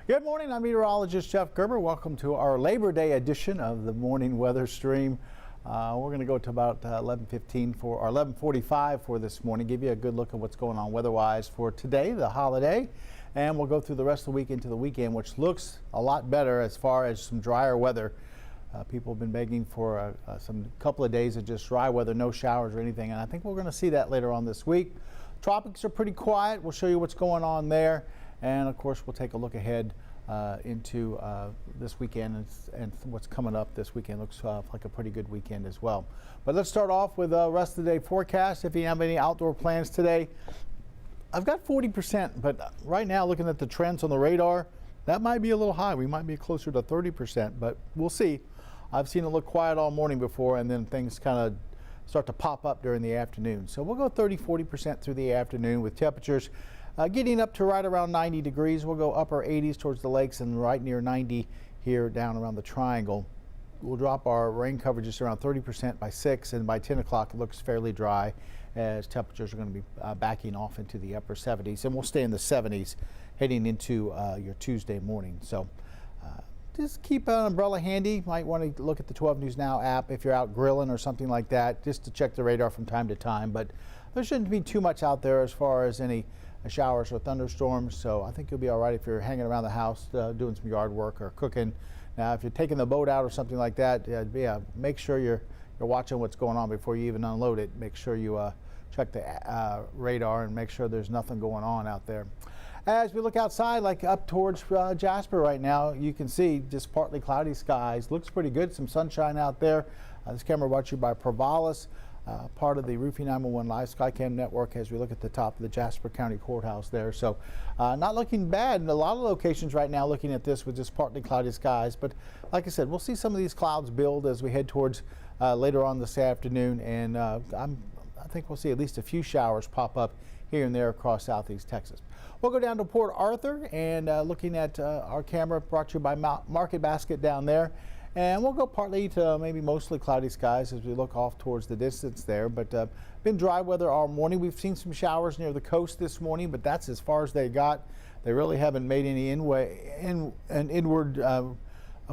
Good morning, I'm meteorologist Jeff Gerber. Welcome to our Labor Day edition of the morning weather stream. We're going to go to about 11:15 or 11:45 for this morning, give you a good look at what's going on weather-wise for today, the holiday, and we'll go through the rest of the week into the weekend, which looks a lot better as far as some drier weather. People have been begging for some couple of days of just dry weather, no showers or anything, and I think we're going to see that later on this week. Tropics are pretty quiet. We'll show you what's going on there. And of course, we'll take a look ahead into this weekend and what's coming up this weekend. Looks like a pretty good weekend as well. But let's start off with the rest of the day forecast. If you have any outdoor plans today, I've got 40%, but right now looking at the trends on the radar, that might be a little high. We might be closer to 30%, but we'll see. I've seen it look quiet all morning before, and then things kind of start to pop up during the afternoon. So we'll go 30–40% through the afternoon with temperatures getting up to right around 90 degrees. We'll go upper 80s towards the lakes and right near 90 here down around the triangle. We'll drop our rain coverage just around 30% by 6, and by 10 o'clock it looks fairly dry as temperatures are going to be backing off into the upper 70s, and we'll stay in the 70s heading into your Tuesday morning. So just keep an umbrella handy. You might want to look at the 12 News Now app if you're out grilling or something like that, just to check the radar from time to time. But there shouldn't be too much out there as far as any showers or thunderstorms, so I think you'll be all right if you're hanging around the house doing some yard work or cooking. Now, if you're taking the boat out or something like that, make sure you're watching what's going on before you even unload it. Make sure you check the radar and make sure there's nothing going on out there. As we look outside, like up towards Jasper right now, you can see just partly cloudy skies. Looks pretty good, some sunshine out there. This camera brought to you by Provalis. Part of the Roofing 911 Live Skycam network as we look at the top of the Jasper County Courthouse there. So not looking bad in a lot of locations right now looking at this with just partly cloudy skies. But like I said, we'll see some of these clouds build as we head towards later on this afternoon. And I think we'll see at least a few showers pop up here and there across southeast Texas. We'll go down to Port Arthur and looking at our camera brought to you by Market Basket down there. And we'll go partly to maybe mostly cloudy skies as we look off towards the distance there. But been dry weather all morning. We've seen some showers near the coast this morning, but that's as far as they got. They really haven't made any inward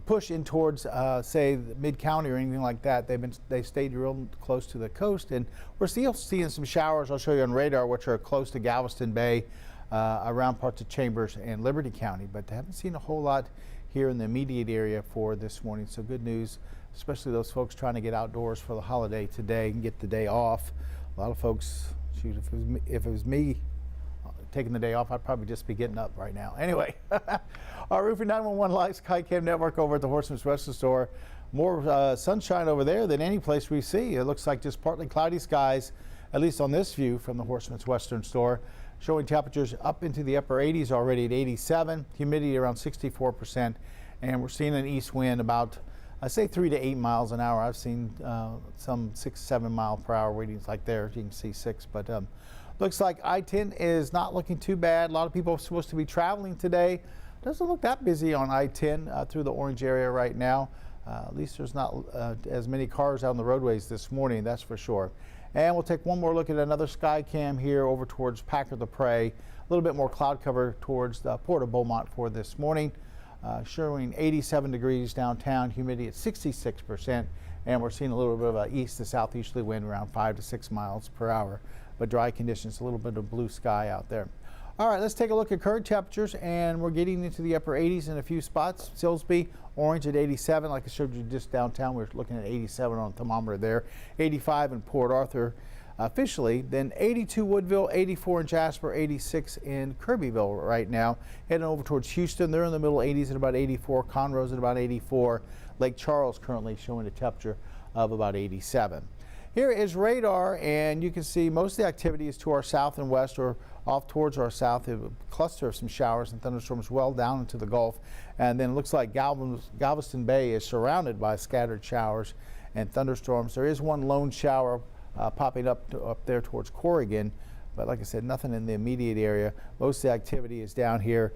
push in towards, say, mid-county or anything like that. They stayed real close to the coast, and we're still seeing some showers. I'll show you on radar, which are close to Galveston Bay, around parts of Chambers and Liberty County, but they haven't seen a whole lot here in the immediate area for this morning. So good news, especially those folks trying to get outdoors for the holiday today and get the day off. A lot of folks, shoot, if it was me taking the day off, I'd probably just be getting up right now. Anyway, our Roofing 911 Live Skycam network over at the Horseman's Western store. More sunshine over there than any place we see. It looks like just partly cloudy skies, at least on this view from the Horseman's Western store. Showing temperatures up into the upper 80s already at 87, humidity around 64%, and we're seeing an east wind about, I say 3 to 8 miles an hour. I've seen some 6–7 mile per hour readings like there. You can see 6, but looks like I-10 is not looking too bad. A lot of people are supposed to be traveling today. Doesn't look that busy on I-10 through the orange area right now. At least there's not as many cars out on the roadways this morning, that's for sure. And we'll take one more look at another sky cam here over towards Packer the Prairie. A little bit more cloud cover towards the Port of Beaumont for this morning. Showing 87 degrees downtown, humidity at 66%. And we're seeing a little bit of an east to southeasterly wind around 5 to 6 miles per hour. But dry conditions, a little bit of blue sky out there. All right, let's take a look at current temperatures, and we're getting into the upper 80s in a few spots. Silsbee, orange at 87. Like I showed you just downtown, we're looking at 87 on the thermometer there. 85 in Port Arthur officially. Then 82 Woodville, 84 in Jasper, 86 in Kirbyville right now. Heading over towards Houston, they're in the middle 80s at about 84. Conroe's at about 84. Lake Charles currently showing a temperature of about 87. Here is radar, and you can see most of the activity is to our south and west, or off towards our south. A cluster of some showers and thunderstorms well down into the Gulf. And then it looks like Galveston Bay is surrounded by scattered showers and thunderstorms. There is one lone shower popping up there towards Corrigan, but like I said, nothing in the immediate area. Most of the activity is down here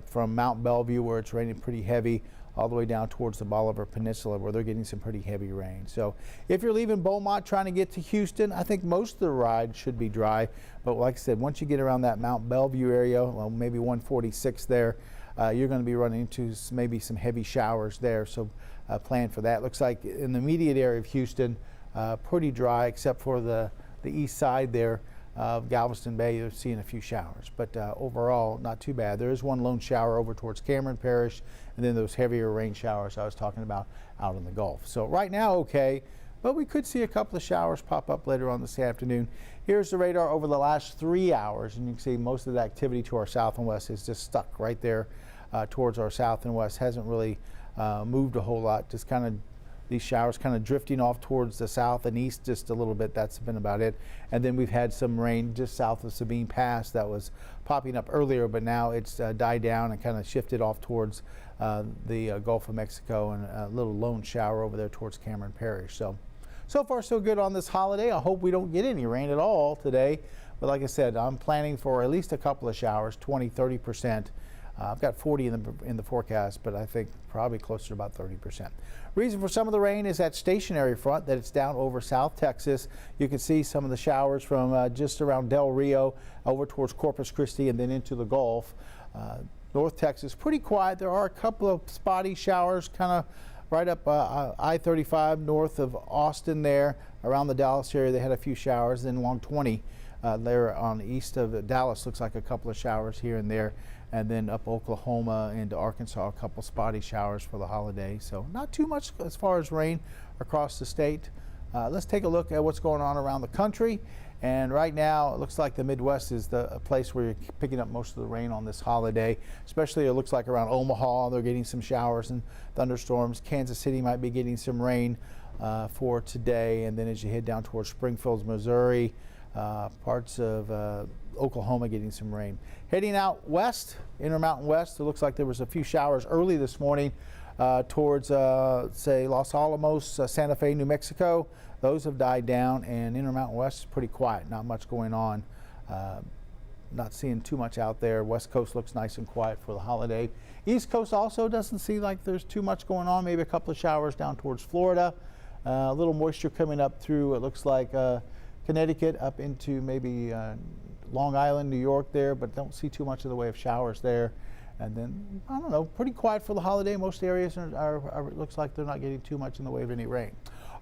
from Mount Bellevue, where it's raining pretty heavy, all the way down towards the Bolivar Peninsula, where they're getting some pretty heavy rain. So if you're leaving Beaumont trying to get to Houston, I think most of the ride should be dry. But like I said, once you get around that Mount Bellevue area, well, maybe 146 there, you're going to be running into maybe some heavy showers there. So plan for that. Looks like in the immediate area of Houston, pretty dry except for the east side there of Galveston Bay. You're seeing a few showers, but overall not too bad. There is one lone shower over towards Cameron Parish, and then those heavier rain showers I was talking about out in the Gulf. So right now okay, but we could see a couple of showers pop up later on this afternoon. Here's the radar over the last 3 hours, and you can see most of the activity to our south and west is just stuck right there towards our south and west. Hasn't really moved a whole lot, just kind of these showers kind of drifting off towards the south and east just a little bit. That's been about it. And then we've had some rain just south of Sabine Pass that was popping up earlier, but now it's died down and kind of shifted off towards the Gulf of Mexico, and a little lone shower over there towards Cameron Parish. So far so good on this holiday. I hope we don't get any rain at all today. But like I said, I'm planning for at least a couple of showers, 20–30%. I've got 40 in the forecast, but I think probably closer to about 30%. Reason for some of the rain is that stationary front that it's down over South Texas. You can see some of the showers from just around Del Rio over towards Corpus Christi and then into the Gulf. North Texas, pretty quiet. There are a couple of spotty showers kind of right up I-35 north of Austin there. Around the Dallas area, they had a few showers. Then along 20 there on east of Dallas, looks like a couple of showers here and there. And then up Oklahoma into Arkansas, a couple spotty showers for the holiday. So not too much as far as rain across the state. Let's take a look at what's going on around the country. And right now, it looks like the Midwest is the place where you're picking up most of the rain on this holiday. Especially it looks like around Omaha, they're getting some showers and thunderstorms. Kansas City might be getting some rain for today. And then as you head down towards Springfield, Missouri, parts of Oklahoma getting some rain. Heading out west, Intermountain West, it looks like there was a few showers early this morning towards, say, Los Alamos, Santa Fe, New Mexico. Those have died down, and Intermountain West is pretty quiet, not much going on. Not seeing too much out there. West Coast looks nice and quiet for the holiday. East Coast also doesn't seem like there's too much going on. Maybe a couple of showers down towards Florida. A little moisture coming up through, it looks like, Connecticut up into maybe Long Island, New York there, but don't see too much in the way of showers there. And then, I don't know, pretty quiet for the holiday. Most areas are looks like they're not getting too much in the way of any rain.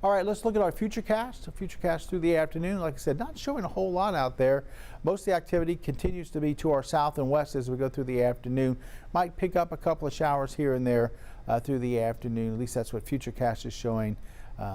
All right, let's look at our futurecast through the afternoon. Like I said, not showing a whole lot out there. Most of the activity continues to be to our south and west as we go through the afternoon. Might pick up a couple of showers here and there through the afternoon. At least that's what Futurecast is showing.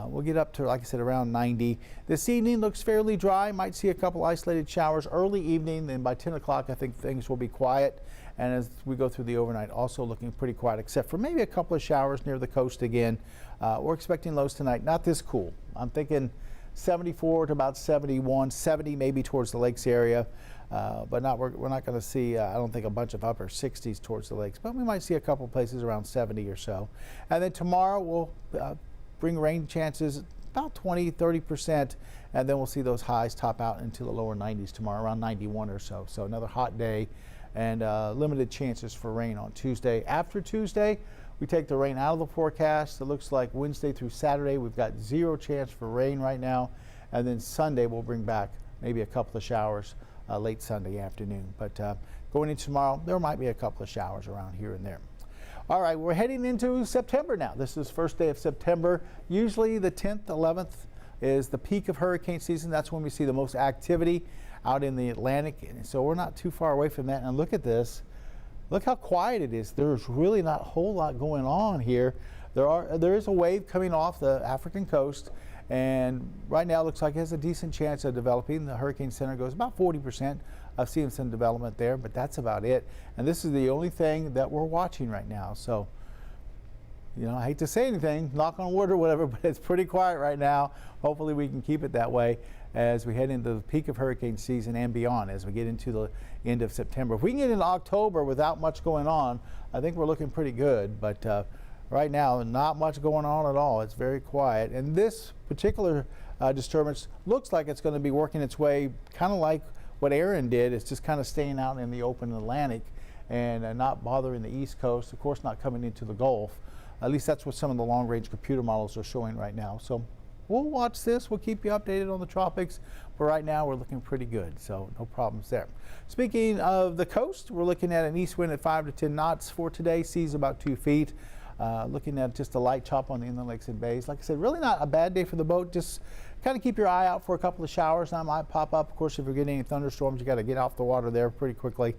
We'll get up to, like I said, around 90. This evening looks fairly dry. Might see a couple isolated showers early evening. Then by 10 o'clock, I think things will be quiet. And as we go through the overnight, also looking pretty quiet, except for maybe a couple of showers near the coast again. We're expecting lows tonight, not this cool. I'm thinking 74 to about 71, 70 maybe towards the lakes area. But we're not going to see, I don't think, a bunch of upper 60s towards the lakes. But we might see a couple places around 70 or so. And then tomorrow we'll bring rain chances about 20–30%, and then we'll see those highs top out into the lower 90s tomorrow, around 91 or so. So another hot day, and limited chances for rain on Tuesday. After Tuesday, we take the rain out of the forecast. It looks like Wednesday through Saturday we've got 0 chance for rain right now, and then Sunday we'll bring back maybe a couple of showers late Sunday afternoon. But going into tomorrow, there might be a couple of showers around here and there. All right, we're heading into September now. This is first day of September. Usually the 10th, 11th is the peak of hurricane season. That's when we see the most activity out in the Atlantic. And so we're not too far away from that. And look at this. Look how quiet it is. There's really not a whole lot going on here. There is a wave coming off the African coast. And right now it looks like it has a decent chance of developing. The Hurricane Center goes about 40% of seeing some development there, but that's about it. And this is the only thing that we're watching right now. So, you know, I hate to say anything, knock on wood or whatever, but it's pretty quiet right now. Hopefully we can keep it that way as we head into the peak of hurricane season and beyond, as we get into the end of September. If we can get into October without much going on, I think we're looking pretty good. But right now, not much going on at all. It's very quiet. And this particular disturbance looks like it's going to be working its way kind of like what Aaron did. It's just kind of staying out in the open Atlantic and not bothering the East Coast. Of course, not coming into the Gulf. At least that's what some of the long-range computer models are showing right now. So we'll watch this. We'll keep you updated on the tropics. But right now we're looking pretty good, so no problems there. Speaking of the coast, we're looking at an east wind at 5 to 10 knots for today. Seas about 2 feet. Looking at just a light chop on the inland lakes and bays. Like I said, really not a bad day for the boat. Just kind of keep your eye out for a couple of showers that might pop up. Of course, if you're getting any thunderstorms, you got to get off the water there pretty quickly.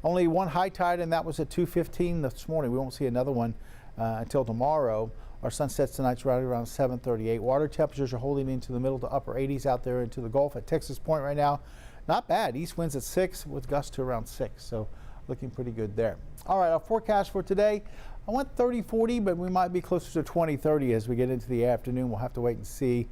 Only one high tide, and that was at 2:15 this morning. We won't see another one until tomorrow. Our sun sets tonight's right around 7:38. Water temperatures are holding into the middle to upper 80s out there into the Gulf at Texas Point right now. Not bad. East winds at 6 with gusts to around 6. So looking pretty good there. All right, our forecast for today. I went 30-40, but we might be closer to 20-30 as we get into the afternoon. We'll have to wait and see.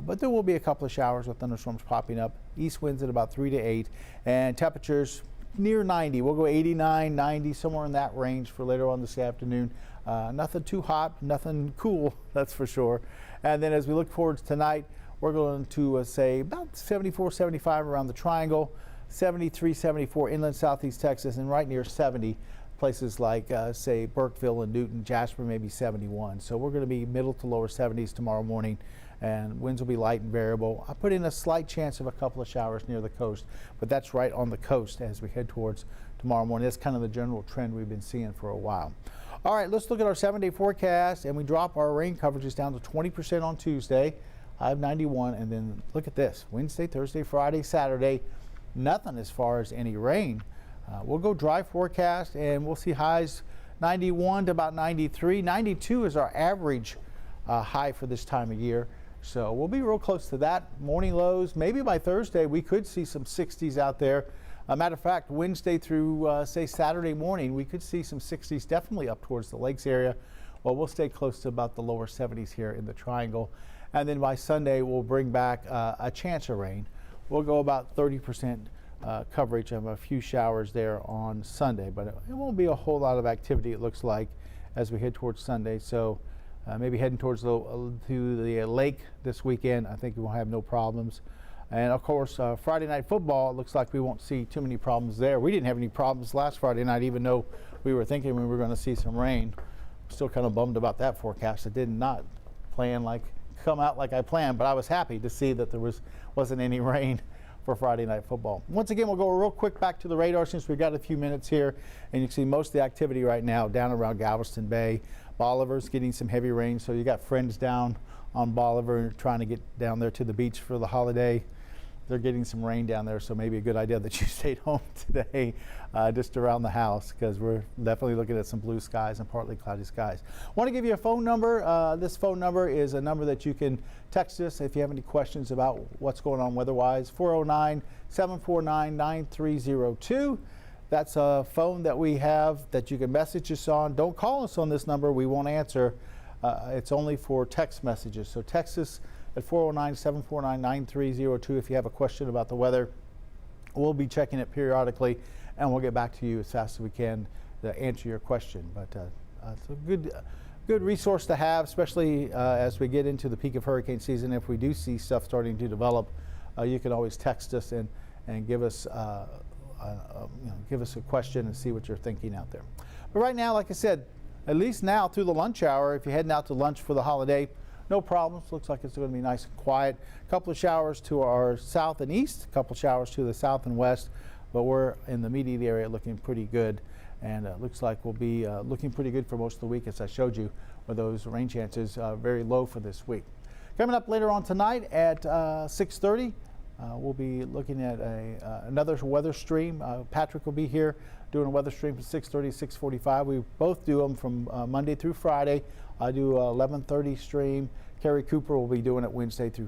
But there will be a couple of showers with thunderstorms popping up. East winds at about 3 to 8, and temperatures near 90. We'll go 89, 90, somewhere in that range for later on this afternoon. Nothing too hot, nothing cool, that's for sure. And then as we look forward to tonight, we're going to say about 74, 75 around the triangle, 73, 74 inland southeast Texas, and right near 70. Places like, say, Burkeville and Newton, Jasper, maybe 71. So we're going to be middle to lower 70s tomorrow morning, and winds will be light and variable. I put in a slight chance of a couple of showers near the coast, but that's right on the coast as we head towards tomorrow morning. That's kind of the general trend we've been seeing for a while. All right, let's look at our 7-day forecast, and we drop our rain coverages down to 20% on Tuesday, high of 91, and then look at this, Wednesday, Thursday, Friday, Saturday, nothing as far as any rain. We'll go dry forecast, and we'll see highs 91 to about 93. 92 is our average high for this time of year. So we'll be real close to that. Morning lows, maybe by Thursday, we could see some 60s out there. Matter of fact, Wednesday through, say, Saturday morning, we could see some 60s definitely up towards the lakes area. Well, we'll stay close to about the lower 70s here in the triangle. And then by Sunday, we'll bring back a chance of rain. We'll go about 30% coverage of a few showers there on Sunday, but it won't be a whole lot of activity, it looks like, as we head towards Sunday. So maybe heading towards to the lake this weekend, I think we will have no problems. And of course, Friday night football, it looks like we won't see too many problems there. We didn't have any problems last Friday night, even though we were thinking we were going to see some rain. Still kind of bummed about that forecast. It did not come out like I planned, but I was happy to see that there wasn't any rain for Friday night football. Once again, we'll go real quick back to the radar since we've got a few minutes here, and you can see most of the activity right now down around Galveston Bay. Bolivar's getting some heavy rain, so you got friends down on Bolivar trying to get down there to the beach for the holiday. They're getting some rain down there, so maybe a good idea that you stayed home today just around the house, because we're definitely looking at some blue skies and partly cloudy skies. I want to give you a phone number. This phone number is a number that you can text us if you have any questions about what's going on weather-wise. 409-749-9302. That's a phone that we have that you can message us on. Don't call us on this number. We won't answer. It's only for text messages. So text us at 409-749-9302 if you have a question about the weather. We'll be checking it periodically, and we'll get back to you as fast as we can to answer your question. But it's a good resource to have, especially as we get into the peak of hurricane season. If we do see stuff starting to develop, you can always text us and give us give us a question and see what you're thinking out there. But right now, like I said, at least now through the lunch hour, if you're heading out to lunch for the holiday, no problems. Looks like it's going to be nice and quiet. A couple of showers to our south and east, a couple of showers to the south and west, but we're in the immediate area looking pretty good, and it looks like we'll be looking pretty good for most of the week, as I showed you, with those rain chances very low for this week. Coming up later on tonight at 6:30, we'll be looking at another weather stream. Patrick will be here doing a weather stream from 6:30 to 6:45. We both do them from Monday through Friday. I do 11:30 stream. Kerry Cooper will be doing it Wednesday through